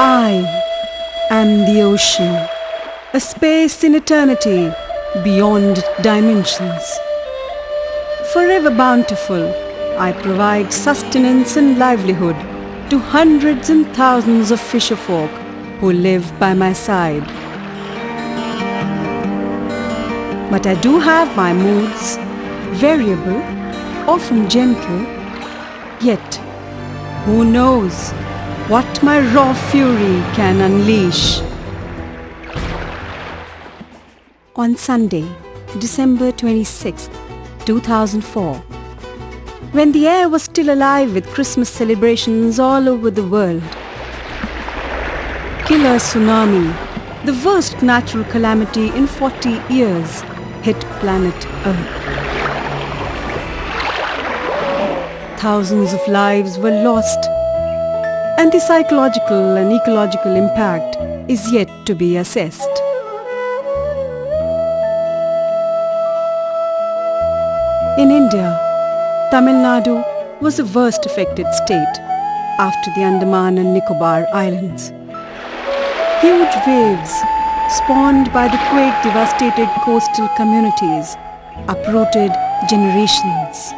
I am the ocean, a space in eternity beyond dimensions. Forever bountiful, I provide sustenance and livelihood to hundreds and thousands of fisherfolk who live by my side. But I do have my moods, variable, often gentle, yet who knows what my raw fury can unleash. On Sunday, December 26, 2004, when the air was still alive with Christmas celebrations all over the world, killer tsunami, the worst natural calamity in 40 years, hit planet Earth. Thousands of lives were lost, and the psychological and ecological impact is yet to be assessed. In India, Tamil Nadu was the worst affected state after the Andaman and Nicobar Islands. Huge waves, spawned by the quake-devastated coastal communities, uprooted generations.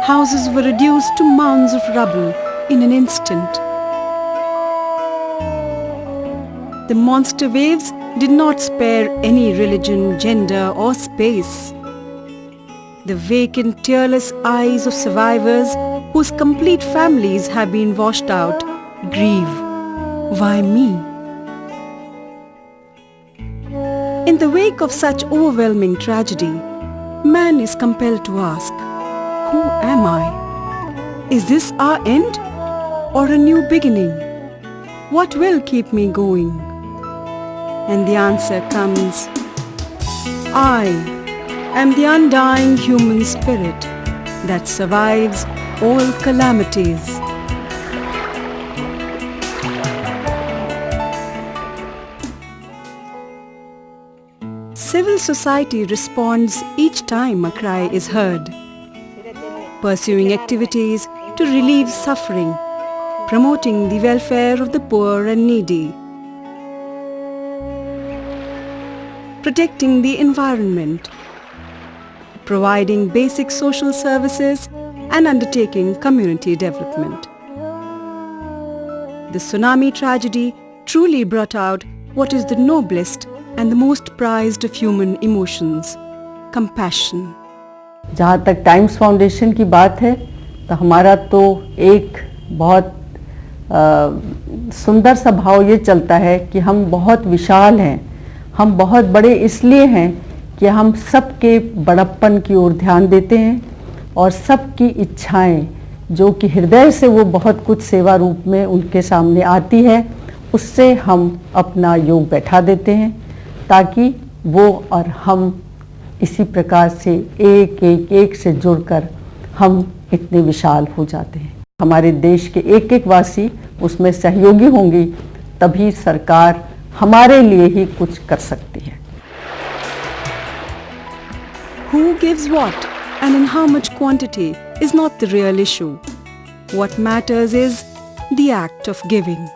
Houses were reduced to mounds of rubble in an instant. The monster waves did not spare any religion, gender or space. The vacant, tearless eyes of survivors whose complete families have been washed out grieve. Why me? In the wake of such overwhelming tragedy, man is compelled to ask, who am I? Is this our end or a new beginning? What will keep me going? And the answer comes, I am the undying human spirit that survives all calamities. Civil society responds each time a cry is heard, pursuing activities to relieve suffering, promoting the welfare of the poor and needy, protecting the environment, providing basic social services and undertaking community development. The tsunami tragedy truly brought out what is the noblest and the most prized of human emotions, compassion. जहाँ तक times foundation की बात है तो हमारा तो एक बहुत सुंदर सा भाव ये चलता है कि हम बहुत विशाल हैं, हम बहुत बड़े इसलिए हैं कि हम सबके बड़प्पन की ओर ध्यान देते हैं और सबकी इच्छाएं जो कि हृदय से वो बहुत कुछ सेवा रूप में उनके सामने आती है, उससे हम अपना योग बैठा देते हैं ताकि वो और हम इसी प्रकार से एक से जुड़कर हम इतने विशाल हो जाते हैं। हमारे देश के एक वासी उसमें सहयोगी होंगी तभी सरकार हमारे लिए ही कुछ कर सकती है। Who gives what and in how much quantity is not the real issue. What matters is the act of giving.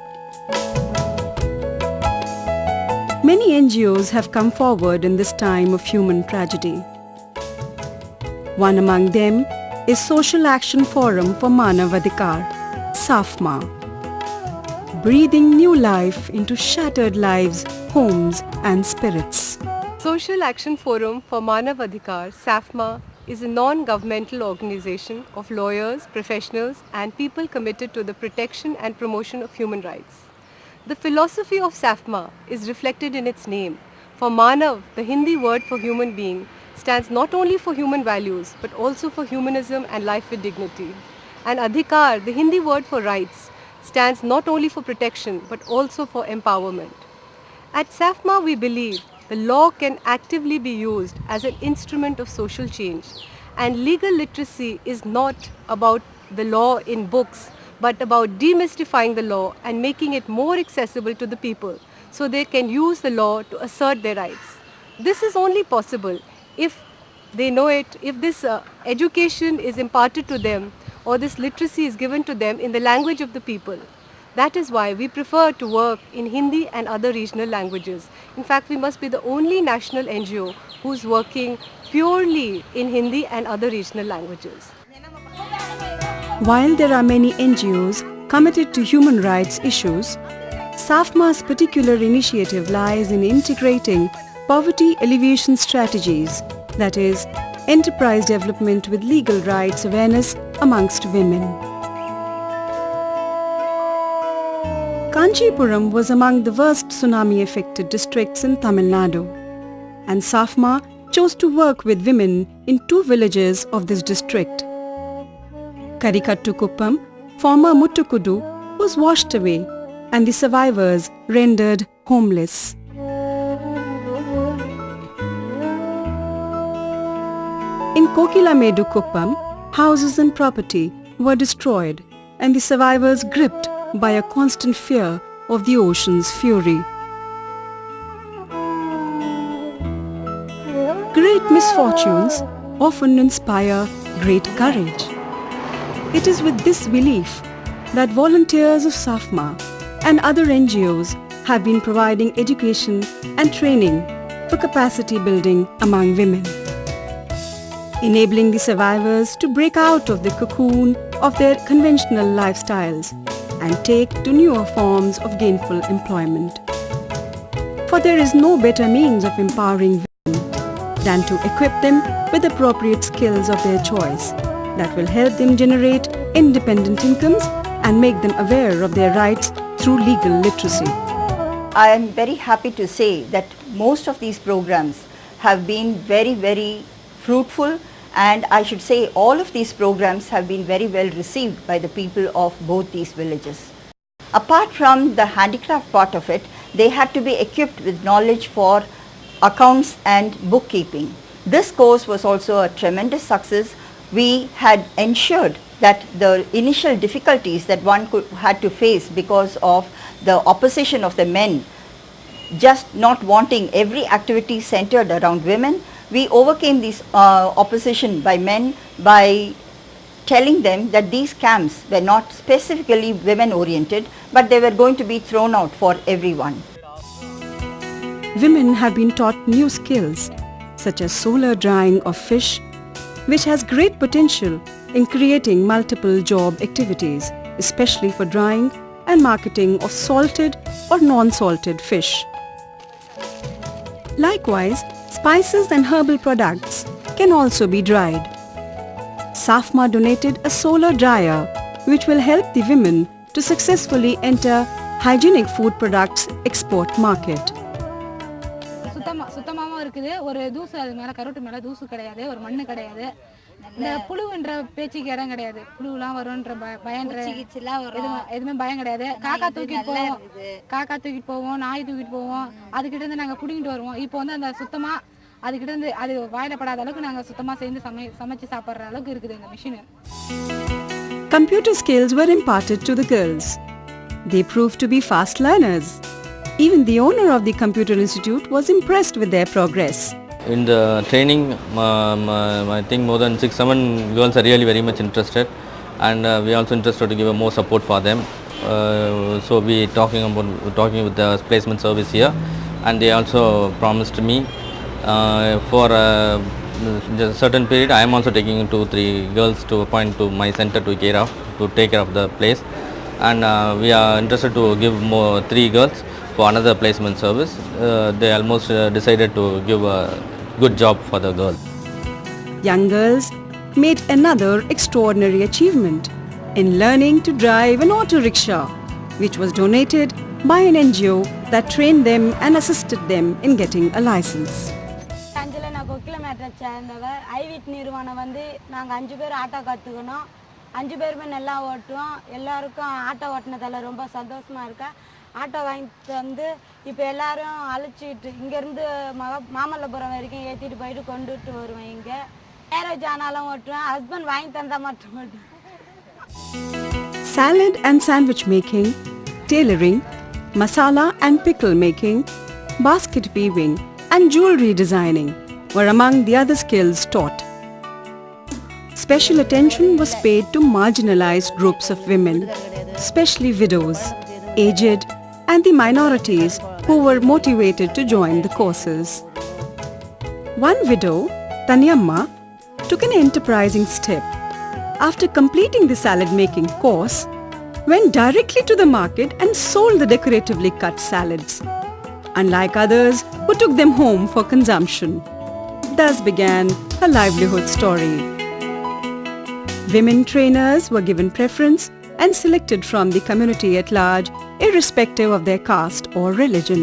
Many NGOs have come forward in this time of human tragedy. One among them is Social Action Forum for Manav Adhikar, SAFMA, breathing new life into shattered lives, homes and spirits. Social Action Forum for Manav Adhikar, SAFMA, is a non-governmental organization of lawyers, professionals and people committed to the protection and promotion of human rights. The philosophy of SAFMA is reflected in its name. For Manav, the Hindi word for human being, stands not only for human values but also for humanism and life with dignity. And Adhikar, the Hindi word for rights, stands not only for protection but also for empowerment. At SAFMA we believe the law can actively be used as an instrument of social change, and legal literacy is not about the law in books but about demystifying the law and making it more accessible to the people so they can use the law to assert their rights. This is only possible if they know it, if this education is imparted to them or this literacy is given to them in the language of the people. That is why we prefer to work in Hindi and other regional languages. In fact, we must be the only national NGO who's working purely in Hindi and other regional languages. While there are many NGOs committed to human rights issues, SAFMA's particular initiative lies in integrating poverty alleviation strategies, that is, enterprise development with legal rights awareness amongst women. Kanchipuram was among the worst tsunami-affected districts in Tamil Nadu, and SAFMA chose to work with women in 2 villages of this district. Karikattukuppam, former Muttukudu, was washed away and the survivors rendered homeless. In Kokilamedu Kuppam, houses and property were destroyed and the survivors gripped by a constant fear of the ocean's fury. Great misfortunes often inspire great courage. It is with this belief that volunteers of SAFMA and other NGOs have been providing education and training for capacity building among women, enabling the survivors to break out of the cocoon of their conventional lifestyles and take to newer forms of gainful employment. For there is no better means of empowering women than to equip them with appropriate skills of their choice that will help them generate independent incomes and make them aware of their rights through legal literacy. I am very happy to say that most of these programs have been very fruitful, and I should say all of these programs have been very well received by the people of both these villages. Apart from the handicraft part of it, they had to be equipped with knowledge for accounts and bookkeeping. This course was also a tremendous success. We had ensured that the initial difficulties that one had to face because of the opposition of the men, just not wanting every activity centered around women, we overcame this opposition by men by telling them that these camps were not specifically women oriented, but they were going to be thrown out for everyone. Women have been taught new skills such as solar drying of fish, which has great potential in creating multiple job activities, especially for drying and marketing of salted or non-salted fish. Likewise, spices and herbal products can also be dried. SAFMA donated a solar dryer which will help the women to successfully enter hygienic food products export market. சுத்தமாவும் இருக்குது. ஒரு தூசு அது மேல கரோட்டு மேல தூசு கிடையாது, ஒரு மண்ணு கிடையாது. இந்த புழுன்ற பேச்சுக்கு இடம் கிடையாது. புழுலாம் வரும்ன்ற பயன்ற எதுவுமே பயம் கிடையாது. காக்கா தூக்கிட்டு போவோம், நாய் தூக்கிட்டு போவோம், அதுக்கிட்ட இருந்து நாங்க புடிங்கிட்டு வருவோம். இப்போ வந்து அந்த சுத்தமா அதுக்கிட்ட இருந்து அது வாயில படாத அளவுக்கு நாங்க சுத்தமா சேர்ந்து சமைச்சு சாப்பிடுற அளவுக்கு இருக்குது இந்த machine. Computer skills were imparted to the girls. They proved to be fast learners. Even the owner of the Computer Institute was impressed with their progress. In the training, I think more than 6-7 girls are really very much interested, and we are also interested to give more support for them. So we talking with the placement service here, and they also promised me for a certain period I am also taking 2-3 girls to appoint to my center to take care of the place, and we are interested to give more 3 girls for another placement service. They almost decided to give a good job for the girls. Young girls made another extraordinary achievement in learning to drive an auto rickshaw, which was donated by an NGO that trained them and assisted them in getting a license. சேர்ந்தவர் ஐவிட் நிறுவனம் வந்து நாங்கள் 5 பேர் auto கற்றுக்கணும். 5 பேருமே நல்லா ஓட்டுவோம். எல்லாருக்கும் ஆட்டோ ஓட்டினதால ரொம்ப சந்தோஷமாக இருக்கா. ஆட்டோ வாங்கிட்டு வந்து இப்போ எல்லாரும் அழைச்சிட்டு இங்கேருந்து மாமல்லபுரம் வரைக்கும் ஏற்றிட்டு போயிட்டு கொண்டுட்டு வருவேன். இங்கே மேரேஜ் ஆனாலும் ஓட்டுவேன். ஹஸ்பண்ட் வாங்கி தந்தால் மட்டும் ஓட்டுவேன். Salad and sandwich making, tailoring, masala and pickle making, basket weaving and jewelry designing were among the other skills taught. Special attention was paid to marginalized groups of women, especially widows. aged and the minorities who were motivated to join the courses. One widow, Tanyamma, took an enterprising step. After completing the salad making course, went directly to the market and sold the decoratively cut salads, unlike others who took them home for consumption. Thus began her livelihood story. Women trainers were given preference and selected from the community at large, irrespective of their caste or religion.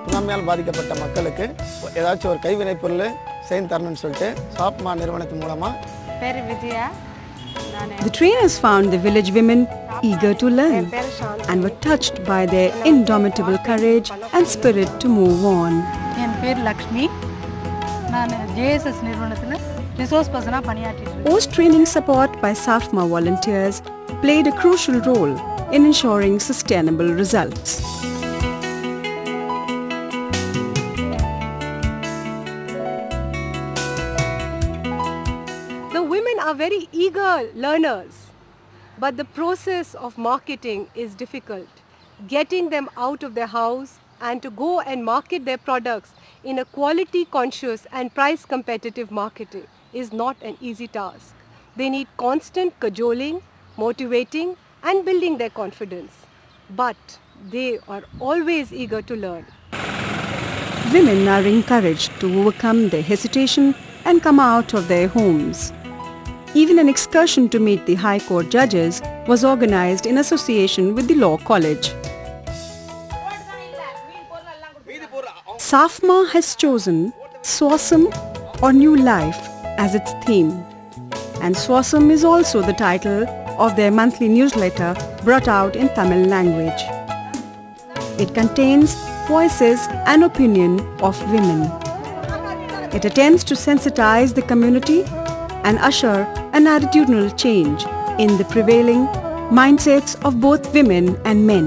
சுனாமியால் பாதிக்கப்பட்ட மக்களுக்கு ஏதாச்சும் ஒரு கைவினைப் பொருள் செய்து தரணும்னு சொல்லிட்டு சாப்மா நிறுவனத்தின் மூலமா பேர் Vijaya. The trainers found the village women eager to learn and were touched by their indomitable courage and spirit to move on. என் பேர் லக்ஷ்மி. நான் JSS நிறுவனத்தில் ரிசோர்ஸ் பர்சனாக பணியாற்றிட்டு Post-training support by SAFMA volunteers played a crucial role in ensuring sustainable results. The women are very eager learners, but the process of marketing is difficult. Getting them out of their house and to go and market their products in a quality conscious and price competitive marketing is not an easy task. They need constant cajoling, motivating and building their confidence. But they are always eager to learn. Women are encouraged to overcome their hesitation and come out of their homes. Even an excursion to meet the High Court judges was organized in association with the Law College. SAFMA has chosen Swasum or New Life as its theme, and Swasum is also the title of their monthly newsletter brought out in Tamil language. It contains voices and opinion of women. It attempts to sensitize the community and usher an attitudinal change in the prevailing mindsets of both women and men,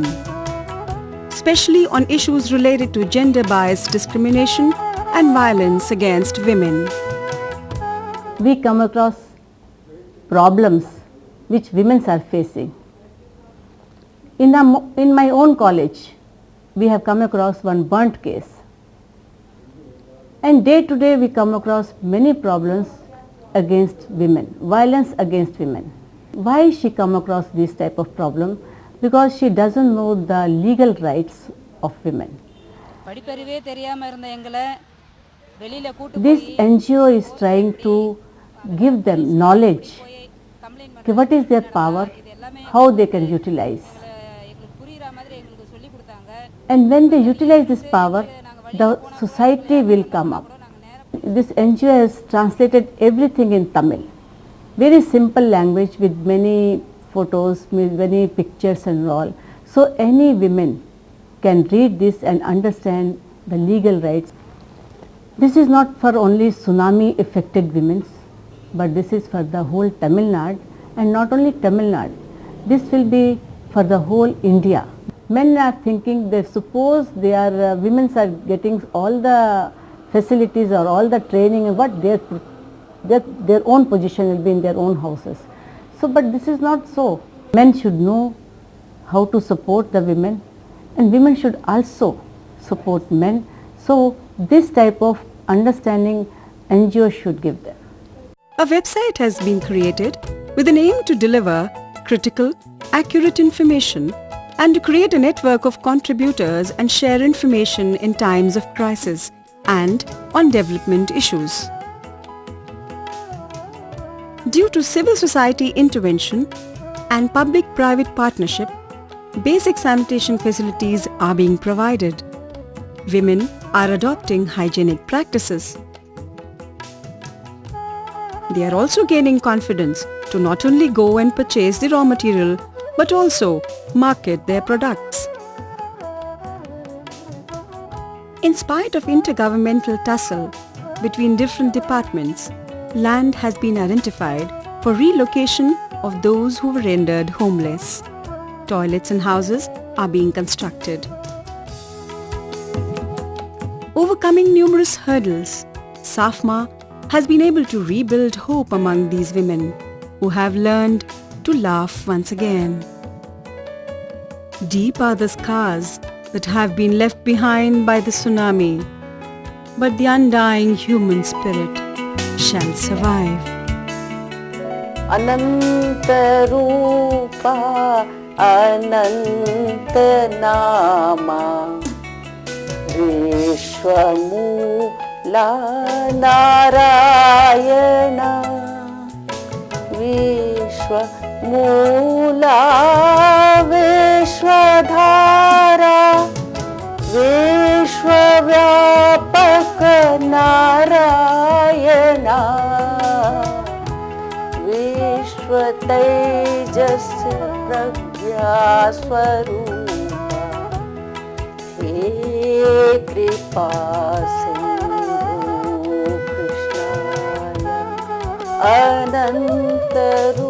especially on issues related to gender-biased discrimination and violence against women. We come across problems which women are facing. In my own college, we have come across one burnt case. And day to day we come across many problems against women, violence against women. Why she come across this type of problem? Because she doesn't know the legal rights of women. படிப்பறிவே தெரியாம இருந்த எங்களை வெளியில கூட்டி This NGO is trying to give them knowledge. What is their power, how they can utilize. எங்களுக்கு புரியுற மாதிரி எங்களுக்கு சொல்லி கொடுத்தாங்க. And when they utilize this power, the society will come up. This NGO has translated everything in Tamil. Very simple language with many photos, with many pictures and all. So any women can read this and understand the legal rights. This is not for only tsunami affected women, but this is for the whole Tamil Nadu, and not only Tamil Nadu. This will be for the whole India. Men are thinking that suppose they are women are getting all the facilities or all the training, and what their own position will be in their own houses. So, but this is not so. Men should know how to support the women, and women should also support men. So, this type of understanding NGO should give them. A website has been created with an aim to deliver critical, accurate information and to create a network of contributors and share information in times of crisis and on development issues. Due to civil society intervention and public-private partnership, basic sanitation facilities are being provided. Women are adopting hygienic practices. They are also gaining confidence to not only go and purchase the raw material but also market their products. In spite of intergovernmental tussle between different departments, land has been identified for relocation of those who were rendered homeless. Toilets and houses are being constructed. Overcoming numerous hurdles, SAFMA has been able to rebuild hope among these women who have learned to laugh once again. Deep are the scars that have been left behind by the tsunami, but the undying human spirit shall survive. अनंत रूपा अनंत नामा विश्वमूला नारायण विश्वमूला विश्वधारा विश्वव्यापक नारायणा विश्व तेजस प्रज्ञा स्वरूपा हे कृपा सिंधु कृष्णाय अनंत रूप